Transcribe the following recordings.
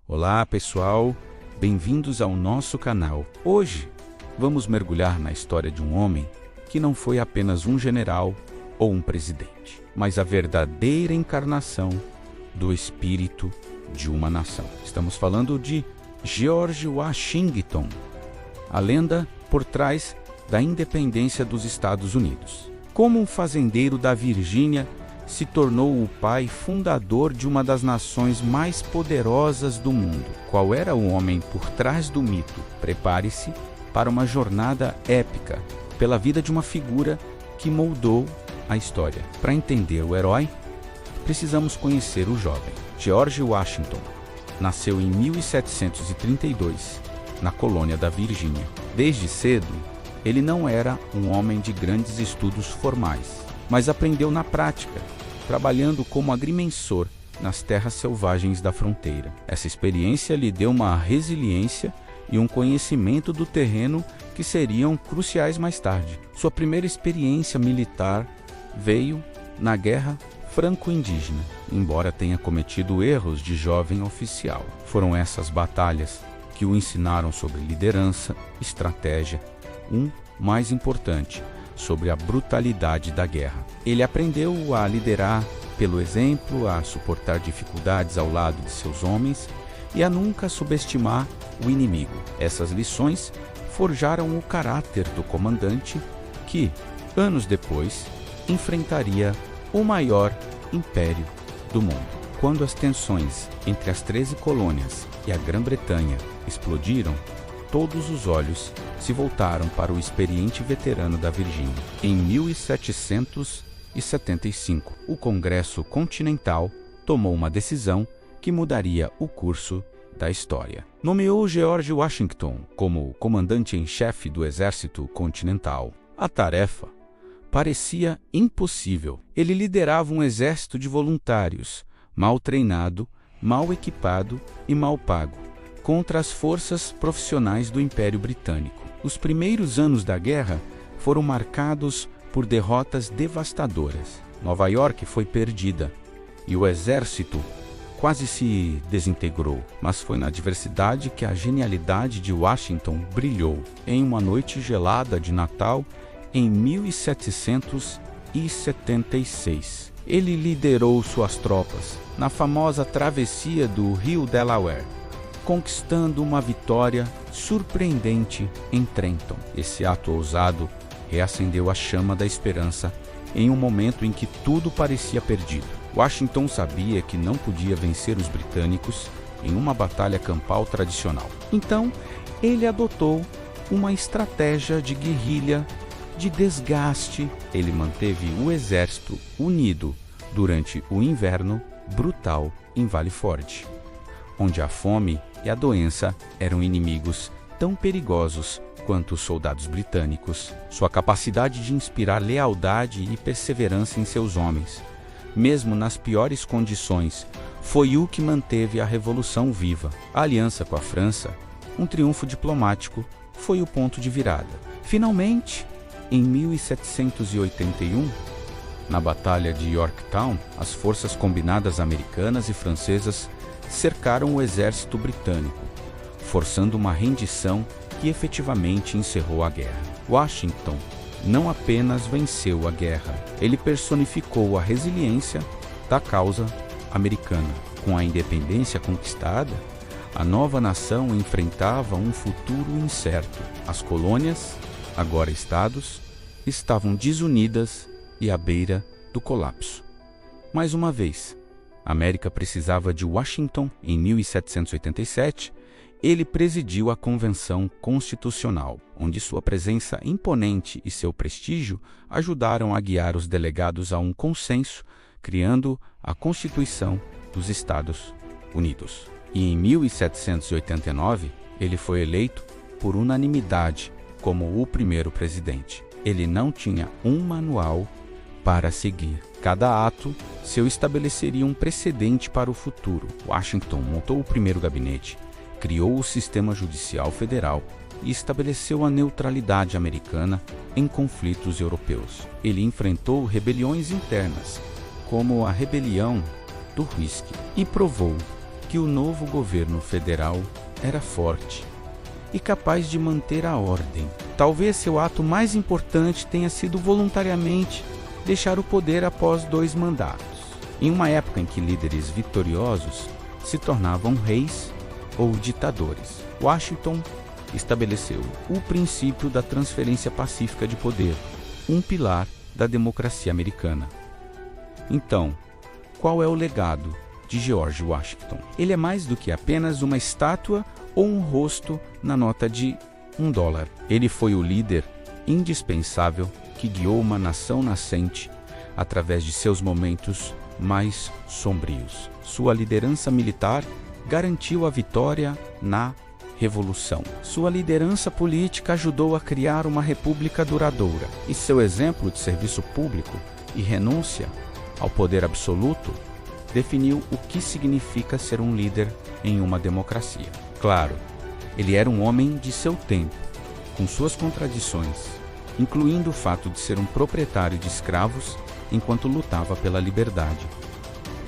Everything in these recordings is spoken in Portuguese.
Olá pessoal, bem-vindos ao nosso canal. Hoje vamos mergulhar na história de um homem que não foi apenas um general ou um presidente, mas a verdadeira encarnação do espírito de uma nação. Estamos falando de George Washington, a lenda por trás da independência dos Estados Unidos. Como um fazendeiro da Virgínia se tornou o pai fundador de uma das nações mais poderosas do mundo. Qual era o homem por trás do mito? Prepare-se para uma jornada épica pela vida de uma figura que moldou a história. Para entender o herói, precisamos conhecer o jovem. George Washington nasceu em 1732, na colônia da Virgínia. Desde cedo, ele não era um homem de grandes estudos formais, mas aprendeu na prática, trabalhando como agrimensor nas terras selvagens da fronteira. Essa experiência lhe deu uma resiliência e um conhecimento do terreno que seriam cruciais mais tarde. Sua primeira experiência militar veio na Guerra Franco-Indígena, embora tenha cometido erros de jovem oficial. Foram essas batalhas que o ensinaram sobre liderança, estratégia, mais importante, sobre a brutalidade da guerra. Ele aprendeu a liderar pelo exemplo, a suportar dificuldades ao lado de seus homens e a nunca subestimar o inimigo. Essas lições forjaram o caráter do comandante que, anos depois, enfrentaria o maior império do mundo. Quando as tensões entre as 13 colônias e a Grã-Bretanha explodiram, todos os olhos se voltaram para o experiente veterano da Virgínia. Em 1775, o Congresso Continental tomou uma decisão que mudaria o curso da história. Nomeou George Washington como comandante em chefe do Exército Continental. A tarefa parecia impossível. Ele liderava um exército de voluntários, mal treinado, mal equipado e mal pago, contra as forças profissionais do Império Britânico. Os primeiros anos da guerra foram marcados por derrotas devastadoras. Nova York foi perdida e o exército quase se desintegrou, mas foi na adversidade que a genialidade de Washington brilhou. Em uma noite gelada de Natal, em 1776, ele liderou suas tropas na famosa travessia do rio Delaware, conquistando uma vitória surpreendente em Trenton. Esse ato ousado reacendeu a chama da esperança em um momento em que tudo parecia perdido. Washington sabia que não podia vencer os britânicos em uma batalha campal tradicional. Então, ele adotou uma estratégia de guerrilha, de desgaste. Ele manteve o exército unido durante o inverno brutal em Valley Forge, onde a fome e a doença eram inimigos tão perigosos quanto os soldados britânicos. Sua capacidade de inspirar lealdade e perseverança em seus homens, mesmo nas piores condições, foi o que manteve a Revolução viva. A aliança com a França, um triunfo diplomático, foi o ponto de virada. Finalmente, em 1781, na Batalha de Yorktown, as forças combinadas americanas e francesas cercaram o exército britânico, forçando uma rendição que efetivamente encerrou a guerra. Washington não apenas venceu a guerra, ele personificou a resiliência da causa americana. Com a independência conquistada, a nova nação enfrentava um futuro incerto. As colônias, agora estados, estavam desunidas e à beira do colapso. Mais uma vez, a América precisava de Washington. Em 1787, ele presidiu a Convenção Constitucional, onde sua presença imponente e seu prestígio ajudaram a guiar os delegados a um consenso, criando a Constituição dos Estados Unidos. E em 1789, ele foi eleito por unanimidade como o primeiro presidente. Ele não tinha um manual para seguir. Cada ato seu estabeleceria um precedente para o futuro. Washington montou o primeiro gabinete, criou o sistema judicial federal e estabeleceu a neutralidade americana em conflitos europeus. Ele enfrentou rebeliões internas, como a rebelião do Whisky, e provou que o novo governo federal era forte e capaz de manter a ordem. Talvez seu ato mais importante tenha sido voluntariamente deixar o poder após 2 mandatos, em uma época em que líderes vitoriosos se tornavam reis ou ditadores. Washington estabeleceu o princípio da transferência pacífica de poder, um pilar da democracia americana. Então, qual é o legado de George Washington? Ele é mais do que apenas uma estátua ou um rosto na nota de $1. Ele foi o líder indispensável que guiou uma nação nascente através de seus momentos mais sombrios. Sua liderança militar garantiu a vitória na Revolução. Sua liderança política ajudou a criar uma república duradoura. E seu exemplo de serviço público e renúncia ao poder absoluto definiu o que significa ser um líder em uma democracia. Claro, ele era um homem de seu tempo, com suas contradições, incluindo o fato de ser um proprietário de escravos enquanto lutava pela liberdade.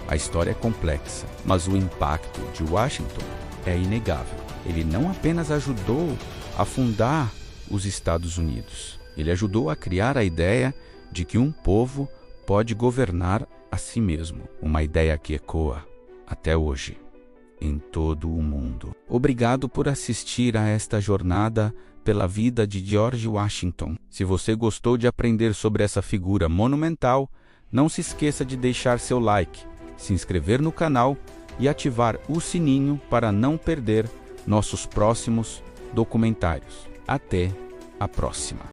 A história é complexa, mas o impacto de Washington é inegável. Ele não apenas ajudou a fundar os Estados Unidos, ele ajudou a criar a ideia de que um povo pode governar a si mesmo, uma ideia que ecoa até hoje em todo o mundo. Obrigado por assistir a esta jornada pela vida de George Washington. Se você gostou de aprender sobre essa figura monumental, não se esqueça de deixar seu like, se inscrever no canal e ativar o sininho para não perder nossos próximos documentários. Até a próxima!